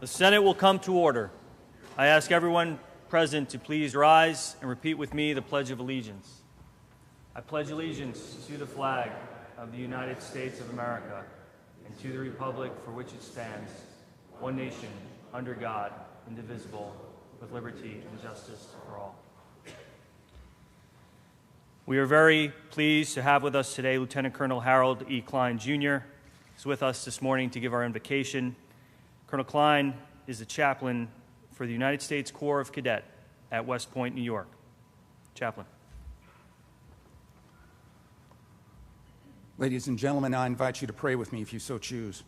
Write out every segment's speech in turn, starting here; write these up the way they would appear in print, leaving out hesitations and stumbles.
The Senate will come to order. I ask everyone present to please rise and repeat with me the Pledge of Allegiance. I pledge allegiance to the flag of the United States of America and to the republic for which it stands, one nation, under God, indivisible, with liberty and justice for all. We are very pleased to have with us today Lieutenant Colonel Harold E. Klein, Jr. He's with us this morning to give our invocation. Colonel Klein is the chaplain for the United States Corps of Cadets at West Point, New York. Chaplain. Ladies and gentlemen, I invite you to pray with me if you so choose.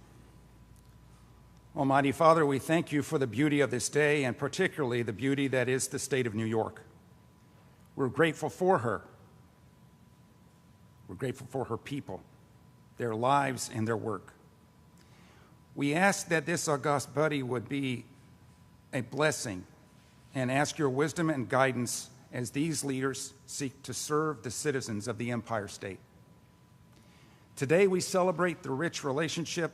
Almighty Father, we thank you for the beauty of this day and particularly the beauty that is the state of New York. We're grateful for her. We're grateful for her people, their lives, and their work. We ask that this august body would be a blessing and ask your wisdom and guidance as these leaders seek to serve the citizens of the Empire State. Today we celebrate the rich relationship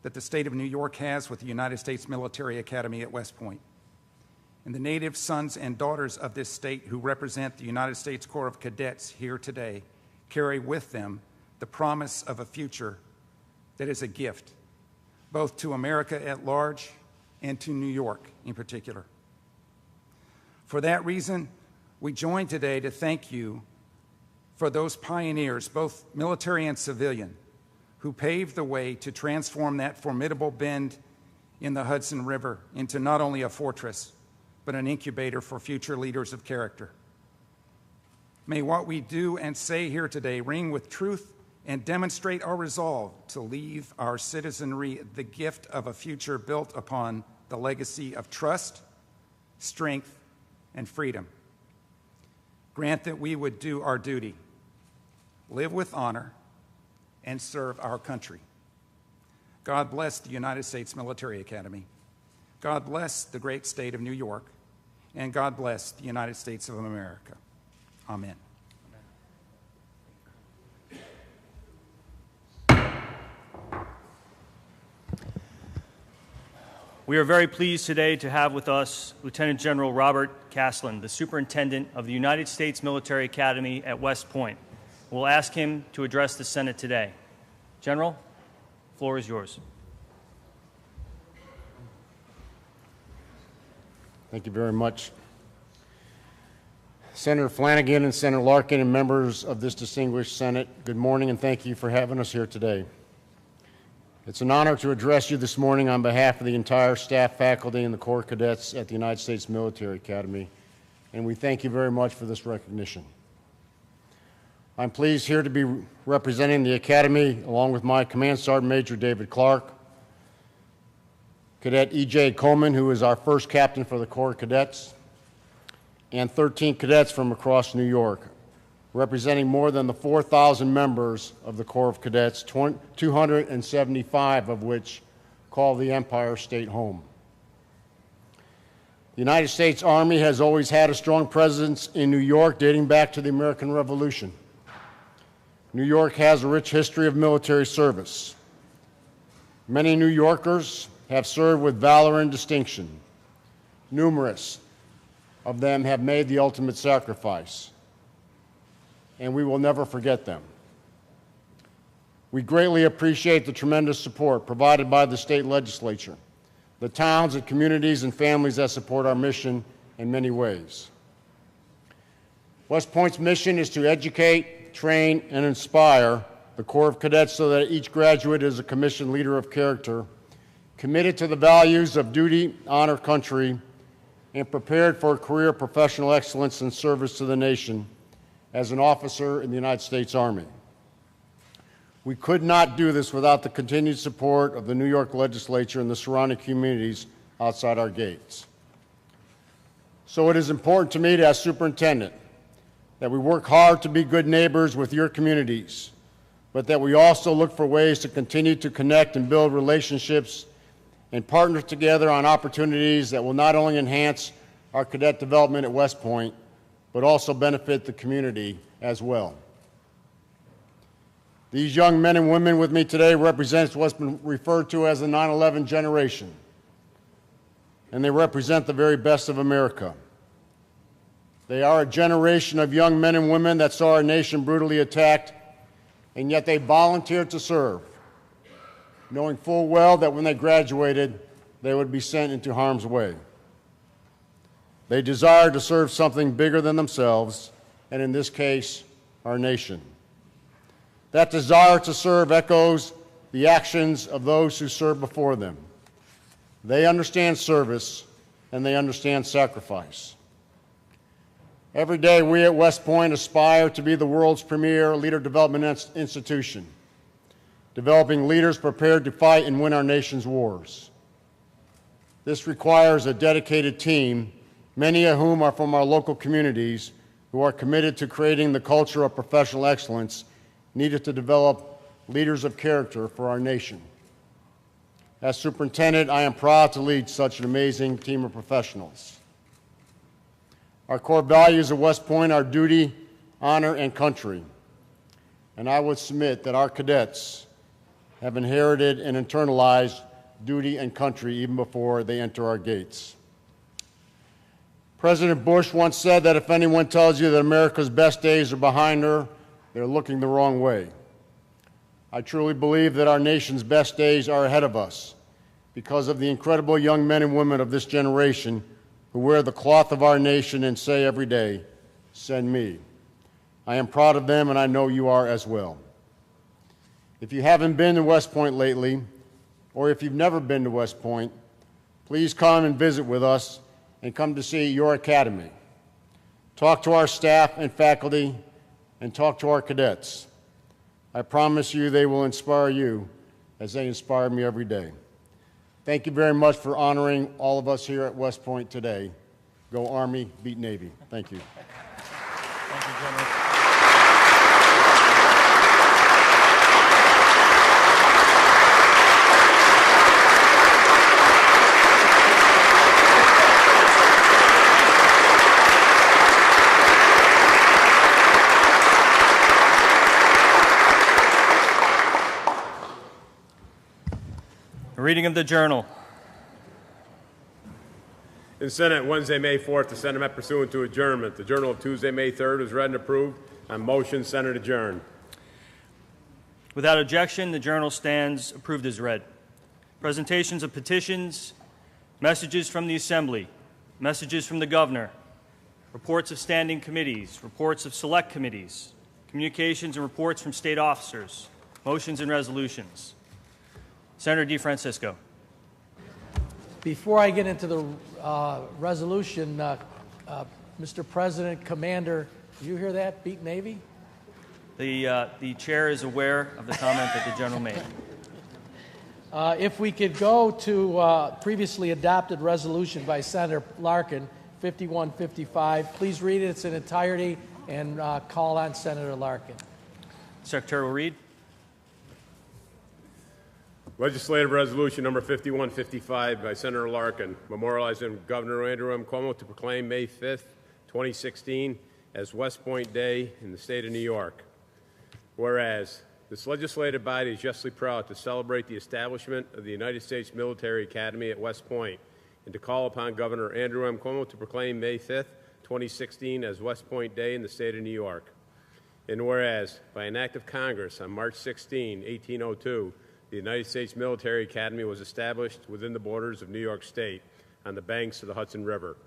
that the state of New York has with the United States Military Academy at West Point. And the native sons and daughters of this state who represent the United States Corps of Cadets here today carry with them the promise of a future that is a gift, both to America at large and to New York in particular. For that reason, we join today to thank you for those pioneers, both military and civilian, who paved the way to transform that formidable bend in the Hudson River into not only a fortress, but an incubator for future leaders of character. May what we do and say here today ring with truth and demonstrate our resolve to leave our citizenry the gift of a future built upon the legacy of trust, strength, and freedom. Grant that we would do our duty, live with honor, and serve our country. God bless the United States Military Academy. God bless the great state of New York, and God bless the United States of America. Amen. We are very pleased today to have with us Lieutenant General Robert Caslin, the Superintendent of the United States Military Academy at West Point. We'll ask him to address the Senate today. General, the floor is yours. Thank you very much. Senator Flanagan and Senator Larkin and members of this distinguished Senate, good morning and thank you for having us here today. It's an honor to address you this morning on behalf of the entire staff, faculty, and the Corps Cadets at the United States Military Academy, and we thank you very much for this recognition. I'm pleased here to be representing the Academy along with my Command Sergeant Major David Clark, Cadet E.J. Coleman, who is our first captain for the Corps Cadets, and 13 cadets from across New York, representing more than the 4,000 members of the Corps of Cadets, 275 of which call the Empire State home. The United States Army has always had a strong presence in New York dating back to the American Revolution. New York has a rich history of military service. Many New Yorkers have served with valor and distinction. Numerous of them have made the ultimate sacrifice, and we will never forget them. We greatly appreciate the tremendous support provided by the state legislature, the towns and communities and families that support our mission in many ways. West Point's mission is to educate, train, and inspire the Corps of Cadets so that each graduate is a commissioned leader of character, committed to the values of duty, honor, country, and prepared for a career of professional excellence and service to the nation as an officer in the United States Army. We could not do this without the continued support of the New York legislature and the surrounding communities outside our gates. So it is important to me as superintendent that we work hard to be good neighbors with your communities, but that we also look for ways to continue to connect and build relationships and partner together on opportunities that will not only enhance our cadet development at West Point, but also benefit the community as well. These young men and women with me today represent what's been referred to as the 9/11 generation. and they represent the very best of America. They are a generation of young men and women that saw our nation brutally attacked, and yet they volunteered to serve, knowing full well that when they graduated, they would be sent into harm's way. They desired to serve something bigger than themselves, and in this case, our nation. That desire to serve echoes the actions of those who served before them. They understand service, and they understand sacrifice. Every day, we at West Point aspire to be the world's premier leader development institution, developing leaders prepared to fight and win our nation's wars. This requires a dedicated team, many of whom are from our local communities, who are committed to creating the culture of professional excellence needed to develop leaders of character for our nation. As superintendent, I am proud to lead such an amazing team of professionals. Our core values at West Point are duty, honor, and country. And I would submit that our cadets have inherited and internalized duty and country even before they enter our gates. President Bush once said that if anyone tells you that America's best days are behind her, they're looking the wrong way. I truly believe that our nation's best days are ahead of us because of the incredible young men and women of this generation who wear the cloth of our nation and say every day, "Send me." I am proud of them, and I know you are as well. If you haven't been to West Point lately, or if you've never been to West Point, please come and visit with us and come to see your academy. Talk to our staff and faculty, and talk to our cadets. I promise you they will inspire you as they inspire me every day. Thank you very much for honoring all of us here at West Point today. Go Army, beat Navy. Thank you. Thank you, General. A reading of the journal. In Senate, Wednesday, May 4th, the Senate met pursuant to adjournment. The journal of Tuesday, May 3rd was read and approved. On motion, Senate adjourned. Without objection, the journal stands approved as read. Presentations of petitions, messages from the Assembly, messages from the Governor, reports of standing committees, reports of select committees, communications and reports from state officers, motions and resolutions. Senator DeFrancisco. Before I get into the resolution, Mr. President, Commander, did you hear that? Beat Navy? The chair is aware of the comment that the general made. If we could go to previously adopted resolution by Senator Larkin, 5155. Please read it in its entirety and call on Senator Larkin. Secretary will read. Legislative Resolution Number 5155 by Senator Larkin, memorializing Governor Andrew M. Cuomo to proclaim May 5th, 2016 as West Point Day in the state of New York. Whereas, this legislative body is justly proud to celebrate the establishment of the United States Military Academy at West Point and to call upon Governor Andrew M. Cuomo to proclaim May 5th, 2016 as West Point Day in the state of New York. And whereas, by an act of Congress on March 16, 1802, the United States Military Academy was established within the borders of New York State on the banks of the Hudson River.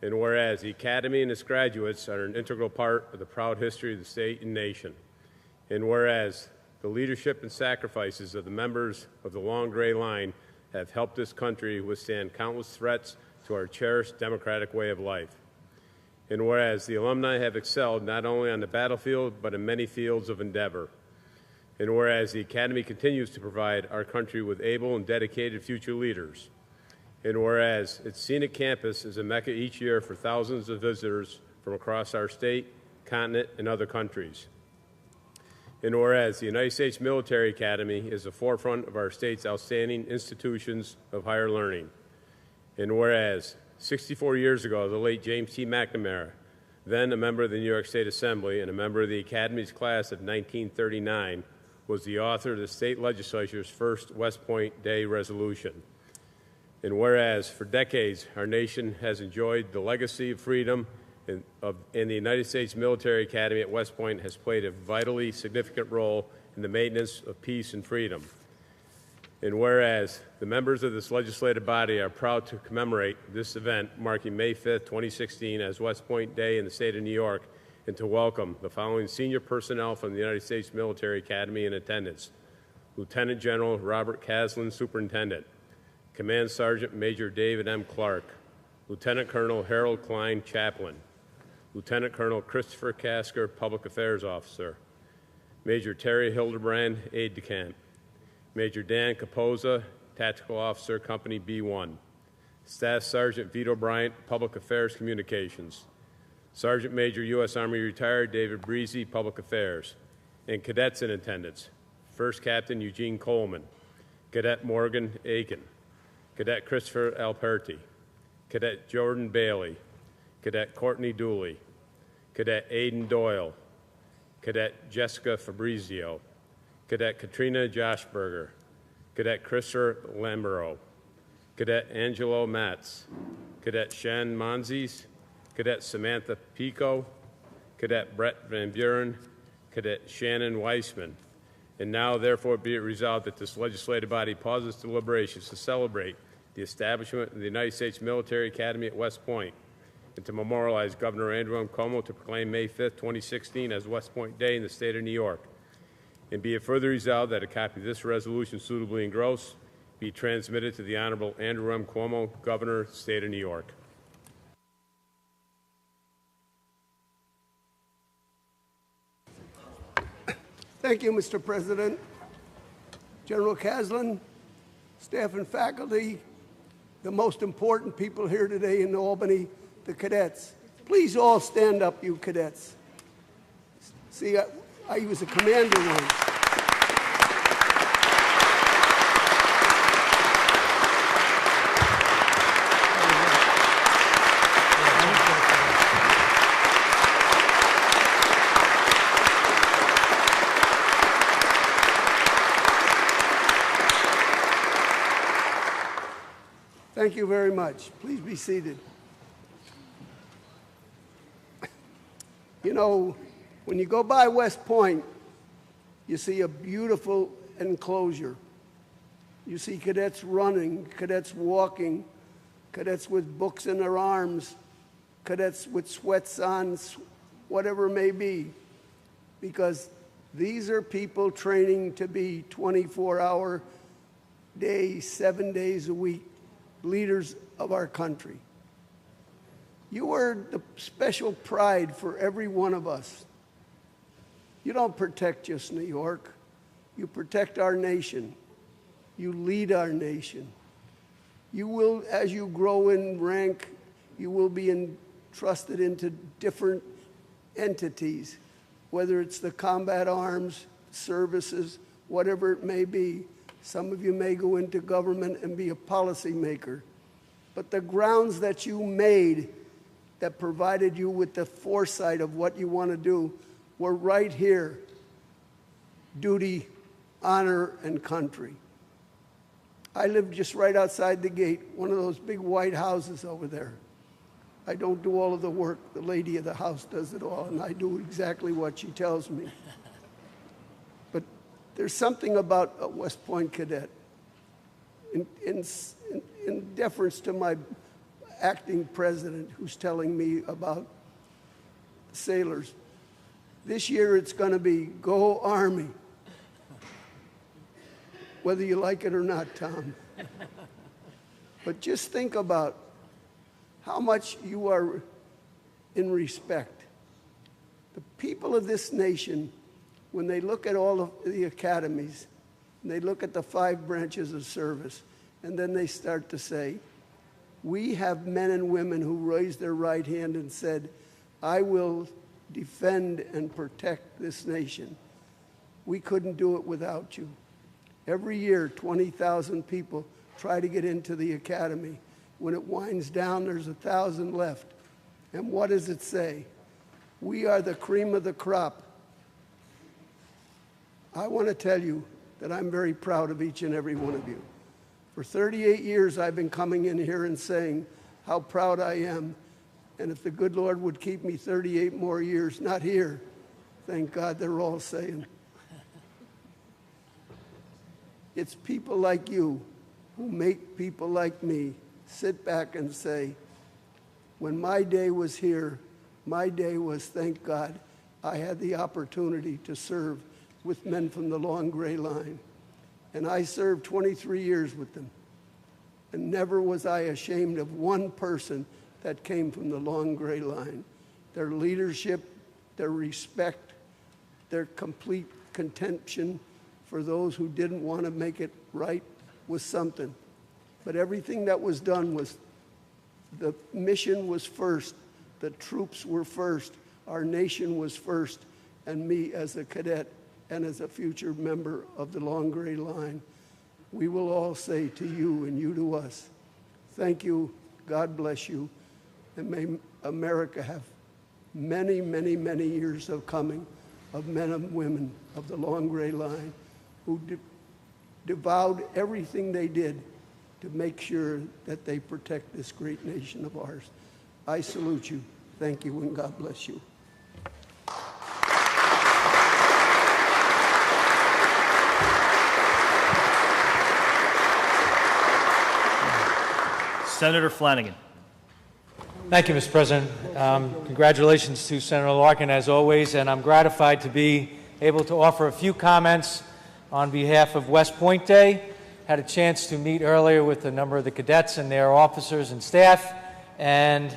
And whereas the Academy and its graduates are an integral part of the proud history of the state and nation. And whereas the leadership and sacrifices of the members of the Long Gray Line have helped this country withstand countless threats to our cherished democratic way of life. And whereas the alumni have excelled not only on the battlefield, but in many fields of endeavor. And whereas the Academy continues to provide our country with able and dedicated future leaders. And whereas its scenic campus is a mecca each year for thousands of visitors from across our state, continent, and other countries. And whereas the United States Military Academy is the forefront of our state's outstanding institutions of higher learning. And whereas 64 years ago, the late James T. McNamara, then a member of the New York State Assembly and a member of the Academy's class of 1939, was the author of the state legislature's first West Point Day resolution. And whereas for decades our nation has enjoyed the legacy of freedom and the United States Military Academy at West Point has played a vitally significant role in the maintenance of peace and freedom. And whereas the members of this legislative body are proud to commemorate this event marking May 5th, 2016 as West Point Day in the state of New York, and to welcome the following senior personnel from the United States Military Academy in attendance: Lieutenant General Robert Caslin, Superintendent; Command Sergeant Major David M. Clark; Lieutenant Colonel Harold Klein, Chaplain; Lieutenant Colonel Christopher Casker, Public Affairs Officer; Major Terry Hildebrand, Aide-de-Camp; Major Dan Capoza, Tactical Officer, Company B1; Staff Sergeant Vito Bryant, Public Affairs Communications; Sergeant Major U.S. Army Retired David Breezy, Public Affairs; and cadets in attendance: First Captain Eugene Coleman, Cadet Morgan Aiken, Cadet Christopher Alperti, Cadet Jordan Bailey, Cadet Courtney Dooley, Cadet Aidan Doyle, Cadet Jessica Fabrizio, Cadet Katrina Joshberger, Cadet Christopher Lambero, Cadet Angelo Matz, Cadet Shan Monzes, Cadet Samantha Pico, Cadet Brett Van Buren, Cadet Shannon Weissman. And now, therefore, be it resolved that this legislative body pauses deliberations to celebrate the establishment of the United States Military Academy at West Point, and to memorialize Governor Andrew M. Cuomo to proclaim May 5th, 2016 as West Point Day in the state of New York. And be it further resolved that a copy of this resolution suitably engrossed be transmitted to the Honorable Andrew M. Cuomo, Governor of the state of New York. Thank you, Mr. President. General Caslin, staff and faculty, the most important people here today in Albany, the cadets. Please all stand up, you cadets. See, I was a commander once. Thank you very much. Please be seated. You know, when you go by West Point, you see a beautiful enclosure. You see cadets running, cadets walking, cadets with books in their arms, cadets with sweats on, whatever it may be, because these are people training to be 24-hour days, 7 days a week, leaders of our country. You are the special pride for every one of us. You don't protect just New York. You protect our nation. You lead our nation. You will, as you grow in rank, you will be entrusted into different entities, whether it's the combat arms, services, whatever it may be. Some of you may go into government and be a policymaker. But the grounds that you made that provided you with the foresight of what you want to do were right here: duty, honor, and country. I live just right outside the gate, one of those big white houses over there. I don't do all of the work. The lady of the house does it all, and I do exactly what she tells me. But there's something about a West Point cadet. In deference to my acting president who's telling me about sailors, this year it's going to be Go Army. Whether you like it or not, Tom. But just think about how much you are in respect. The people of this nation, when they look at all of the academies, and they look at the 5 branches of service, and then they start to say, we have men and women who raised their right hand and said, I will defend and protect this nation. We couldn't do it without you. Every year, 20,000 people try to get into the academy. When it winds down, there's 1,000 left. And what does it say? We are the cream of the crop. I want to tell you that I'm very proud of each and every one of you. For 38 years, I've been coming in here and saying how proud I am. And if the good Lord would keep me 38 more years, not here, thank God they're all saying. It's people like you who make people like me sit back and say, when my day was here, my day was, thank God, I had the opportunity to serve with men from the long gray line. And I served 23 years with them. And never was I ashamed of one person that came from the long gray line. Their leadership, their respect, their complete contention for those who didn't want to make it right was something. But everything that was done was, the mission was first, the troops were first, our nation was first, and me as a cadet and as a future member of the long gray line, we will all say to you and you to us, thank you, God bless you, and may America have many, many, many years of coming of men and women of the long gray line who devoured everything they did to make sure that they protect this great nation of ours. I salute you. Thank you, and God bless you. Senator Flanagan. Thank you, Mr. President. Congratulations to Senator Larkin, as always, and I'm gratified to be able to offer a few comments on behalf of West Point Day. Had a chance to meet earlier with a number of the cadets and their officers and staff, and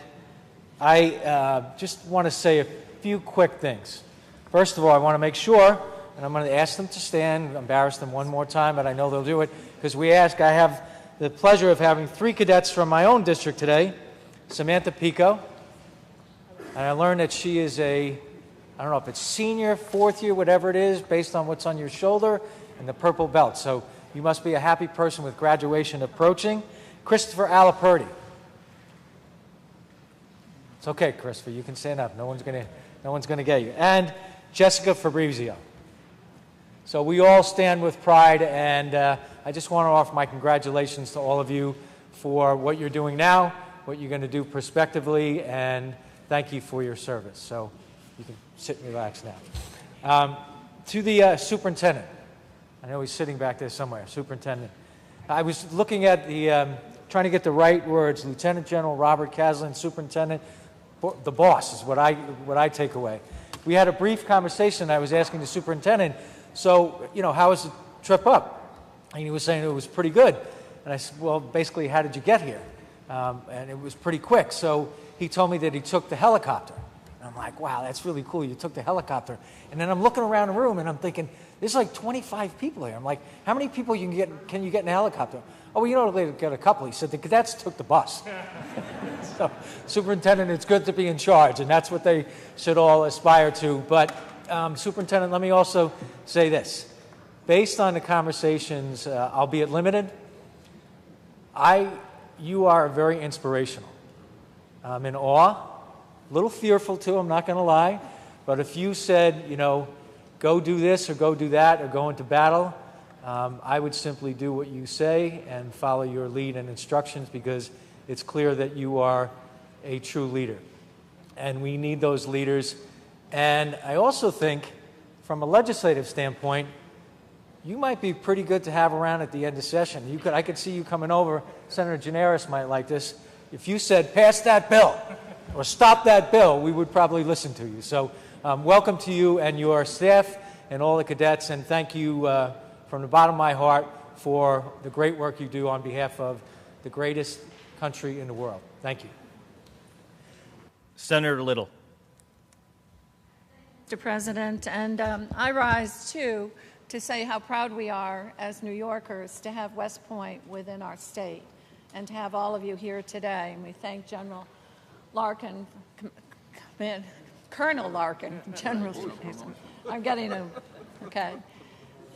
I just want to say a few quick things. First of all, I want to make sure, and I'm going to ask them to stand, embarrass them one more time, but I know they'll do it, because I have the pleasure of having 3 cadets from my own district today. Samantha Pico, and I learned that she is I don't know if it's senior, 4th year, whatever it is, based on what's on your shoulder, and the purple belt. So you must be a happy person with graduation approaching. Christopher Alaperti. It's okay, Christopher, you can stand up. No one's gonna get you. And Jessica Fabrizio. So we all stand with pride, and I just want to offer my congratulations to all of you for what you're doing now, what you're going to do prospectively, and thank you for your service. So you can sit and relax now. To the superintendent, I know he's sitting back there somewhere, superintendent. I was looking at trying to get the right words, Lieutenant General Robert Caslin, superintendent, the boss is what I take away. We had a brief conversation. I was asking the superintendent, so, how was the trip up? And he was saying it was pretty good. And I said, well, basically, how did you get here? And it was pretty quick. So he told me that he took the helicopter. And I'm like, wow, that's really cool. You took the helicopter. And then I'm looking around the room, and I'm thinking, there's like 25 people here. I'm like, how many people can you get in a helicopter? Oh, well, they get a couple. He said, the cadets took the bus. So, superintendent, it's good to be in charge, and that's what they should all aspire to. But, superintendent, let me also say this. Based on the conversations, albeit limited, you are very inspirational. I'm in awe, a little fearful too, I'm not going to lie. But if you said, go do this or go do that or go into battle, I would simply do what you say and follow your lead and instructions, because it's clear that you are a true leader. And we need those leaders. And I also think, from a legislative standpoint, you might be pretty good to have around at the end of session. I could see you coming over. Senator Gianaris might like this. If you said, pass that bill or stop that bill, we would probably listen to you. So welcome to you and your staff and all the cadets, and thank you from the bottom of my heart for the great work you do on behalf of the greatest country in the world. Thank you. Senator Little. Mr. President, and I rise too to say how proud we are as New Yorkers to have West Point within our state and to have all of you here today. And we thank General Larkin, Colonel Larkin, General, I'm getting him, okay,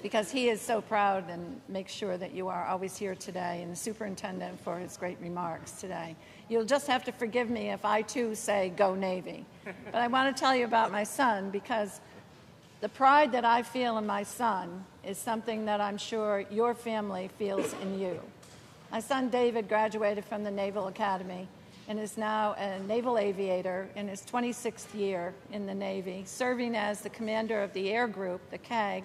because he is so proud and makes sure that you are always here today, and the superintendent for his great remarks today. You'll just have to forgive me if I too say go Navy. But I want to tell you about my son, because the pride that I feel in my son is something that I'm sure your family feels in you. My son David graduated from the Naval Academy and is now a naval aviator in his 26th year in the Navy, serving as the commander of the Air Group, the CAG,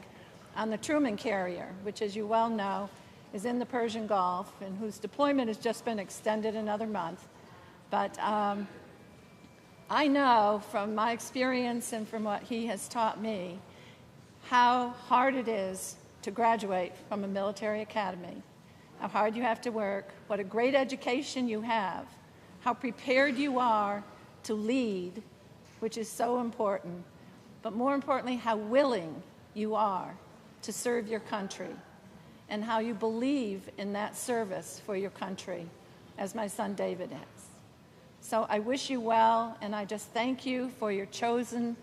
on the Truman carrier, which, as you well know, is in the Persian Gulf and whose deployment has just been extended another month. But I know from my experience and from what he has taught me how hard it is to graduate from a military academy, how hard you have to work, what a great education you have, how prepared you are to lead, which is so important, but more importantly, how willing you are to serve your country and how you believe in that service for your country, as my son David has. So I wish you well, and I just thank you for your chosen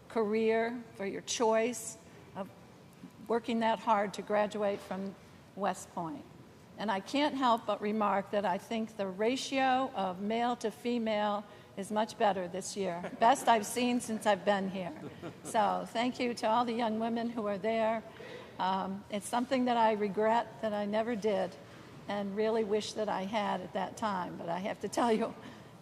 career, for your choice of working that hard to graduate from West Point. And I can't help but remark that I think the ratio of male to female is much better this year. Best I've seen since I've been here. So thank you to all the young women who are there. It's something that I regret that I never did and really wish that I had at that time. But I have to tell you,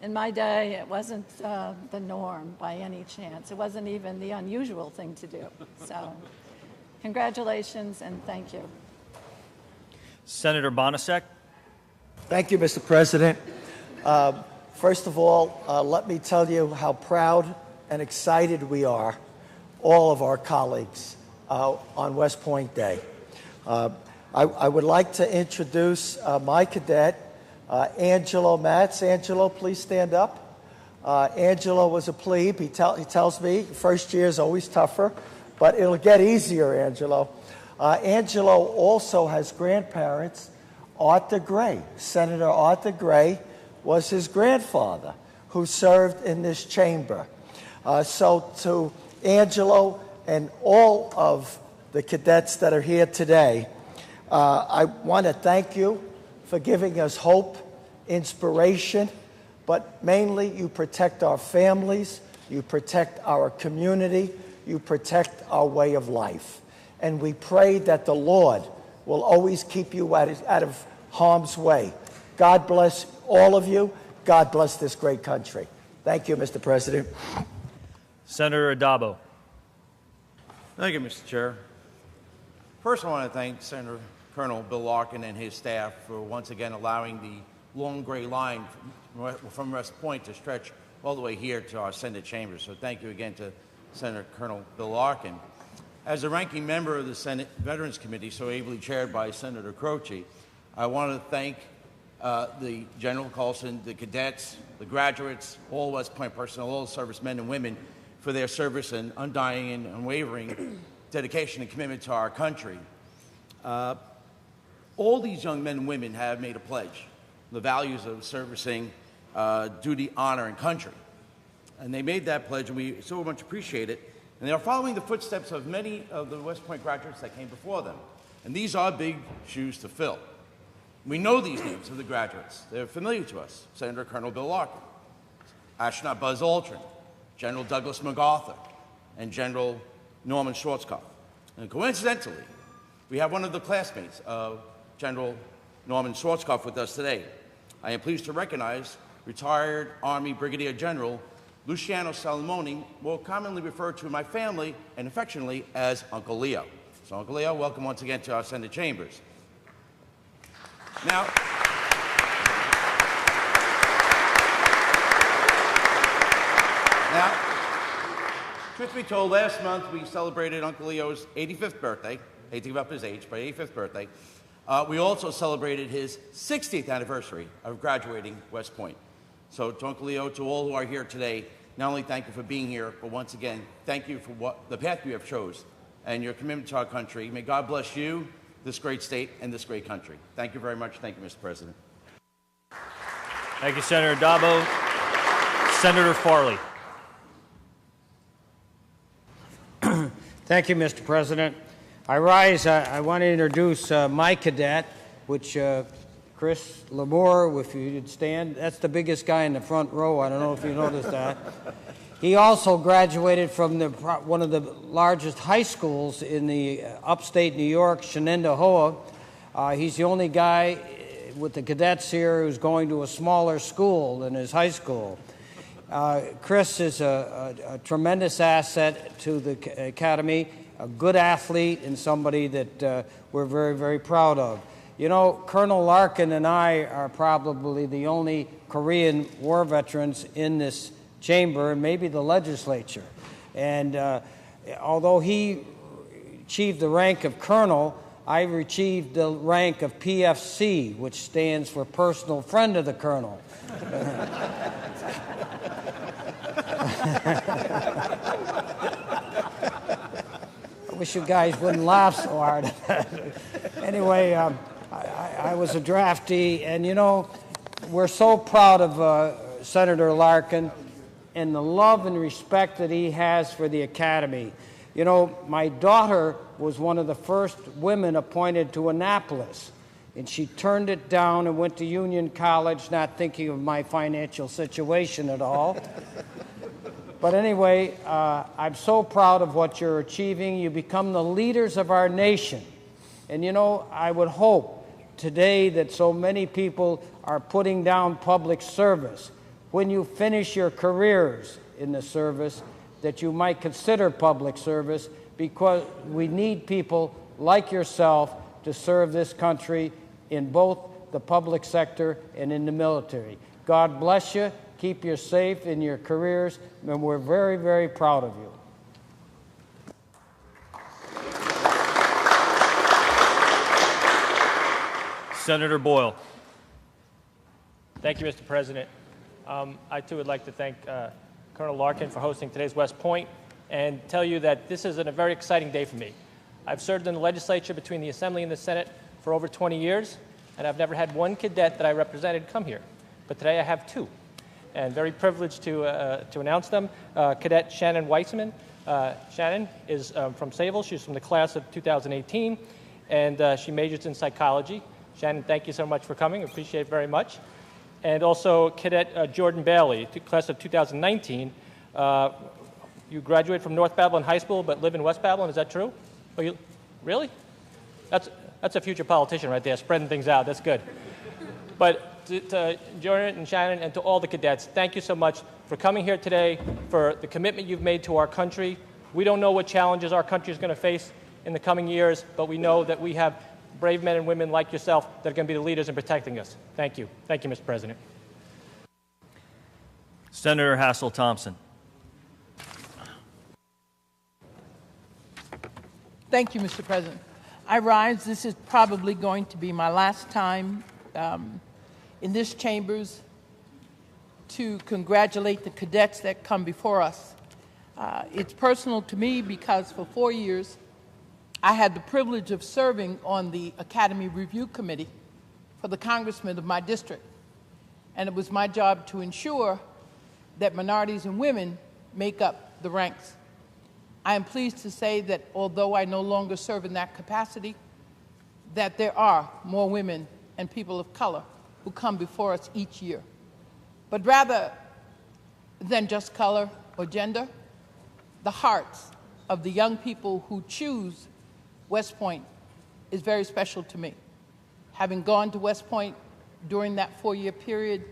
in my day, it wasn't the norm by any chance. It wasn't even the unusual thing to do. So congratulations and thank you. Senator Bonasek. Thank you, Mr. President. First of all, let me tell you how proud and excited we are, all of our colleagues, on West Point Day. I would like to introduce my cadet, Angelo Matz. Angelo, please stand up. Angelo was a plebe. He tells me first year is always tougher, but it'll get easier, Angelo. Angelo also has grandparents. Arthur Gray, Senator Arthur Gray, was his grandfather who served in this chamber. So to Angelo and all of the cadets that are here today, I want to thank you for giving us hope, inspiration, but mainly you protect our families, you protect our community, you protect our way of life. And we pray that the Lord will always keep you out of harm's way. God bless all of you. God bless this great country. Thank you, Mr. President. Senator Adabo. Thank you, Mr. Chair. First, I want to thank Senator Colonel Bill Larkin and his staff for once again allowing the long gray line from West Point to stretch all the way here to our Senate chambers. So thank you again to Senator Colonel Bill Larkin. As a ranking member of the Senate Veterans Committee, so ably chaired by Senator Croce, I want to thank the General Colson, the cadets, the graduates, all West Point personnel, all servicemen and women for their service and undying and unwavering dedication and commitment to our country. All these young men and women have made a pledge, the values of servicing duty, honor, and country. And they made that pledge, and we so much appreciate it. And they are following the footsteps of many of the West Point graduates that came before them. And these are big shoes to fill. We know these names of the graduates. They're familiar to us. Senator Colonel Bill Larkin, Astronaut Buzz Aldrin, General Douglas MacArthur, and General Norman Schwarzkopf. And coincidentally, we have one of the classmates of General Norman Schwarzkopf with us today. I am pleased to recognize retired Army Brigadier General Luciano Salamone, more commonly referred to in my family and affectionately as Uncle Leo. So Uncle Leo, welcome once again to our Senate chambers. Now, truth be told, last month we celebrated Uncle Leo's 85th birthday. I hate to give up his age, but 85th birthday. We also celebrated his 60th anniversary of graduating West Point. So to Uncle Leo, to all who are here today, not only thank you for being here, but once again, thank you for the path you have chose and your commitment to our country. May God bless you, this great state, and this great country. Thank you very much. Thank you, Mr. President. Thank you, Senator Dabo. Senator Farley. Thank you, Mr. President. I rise. I want to introduce my cadet, which Chris Lamore, if you'd stand, that's the biggest guy in the front row. I don't know if you noticed that. He also graduated from one of the largest high schools in the upstate New York, Shenendehowa. He's the only guy with the cadets here who's going to a smaller school than his high school. Chris is a tremendous asset to the Academy, a good athlete, and somebody that we're very, very proud of. You know, Colonel Larkin and I are probably the only Korean War veterans in this chamber, and maybe the legislature. And although he achieved the rank of colonel, I achieved the rank of PFC, which stands for Personal Friend of the Colonel. I wish you guys wouldn't laugh so hard. Anyway, I was a draftee, and you know, we're so proud of Senator Larkin and the love and respect that he has for the Academy. You know, my daughter was one of the first women appointed to Annapolis, and she turned it down and went to Union College, not thinking of my financial situation at all. But anyway, I'm so proud of what you're achieving. You become the leaders of our nation. And you know, I would hope today that so many people are putting down public service. When you finish your careers in the service, that you might consider public service, because we need people like yourself to serve this country in both the public sector and in the military. God bless you. Keep you safe in your careers, and we're very, very proud of you. Senator Boyle. Thank you, Mr. President. I, too, would like to thank Colonel Larkin for hosting today's West Point and tell you that this is a very exciting day for me. I've served in the legislature between the Assembly and the Senate for over 20 years, and I've never had one cadet that I represented come here. But today I have two, and very privileged to announce them. Cadet Shannon Weissman. Shannon is from Sayville. She's from the class of 2018, and she majors in psychology. Shannon, thank you so much for coming. Appreciate it very much. And also Cadet Jordan Bailey, class of 2019. You graduated from North Babylon High School but live in West Babylon. Is that true? Oh, you, really? That's a future politician right there, spreading things out. That's good. But to Jordan and Shannon and to all the cadets, thank you so much for coming here today, for the commitment you've made to our country. We don't know what challenges our country is going to face in the coming years, but we know that we have brave men and women like yourself that are going to be the leaders in protecting us. Thank you. Thank you, Mr. President. Senator Hassel Thompson. Thank you, Mr. President. I rise. This is probably going to be my last time in this chambers to congratulate the cadets that come before us. It's personal to me because for 4 years, I had the privilege of serving on the Academy Review Committee for the congressman of my district. And it was my job to ensure that minorities and women make up the ranks. I am pleased to say that although I no longer serve in that capacity, that there are more women and people of color who come before us each year. But rather than just color or gender, the hearts of the young people who choose West Point is very special to me. Having gone to West Point during that 4-year period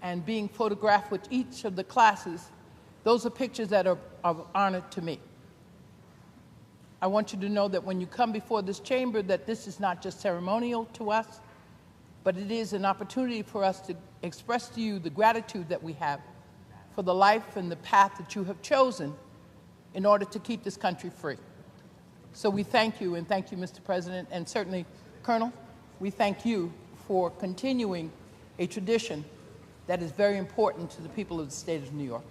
and being photographed with each of the classes, those are pictures that are of honor to me. I want you to know that when you come before this chamber, that this is not just ceremonial to us, but it is an opportunity for us to express to you the gratitude that we have for the life and the path that you have chosen in order to keep this country free. So we thank you, and thank you, Mr. President, and certainly, Colonel, we thank you for continuing a tradition that is very important to the people of the state of New York.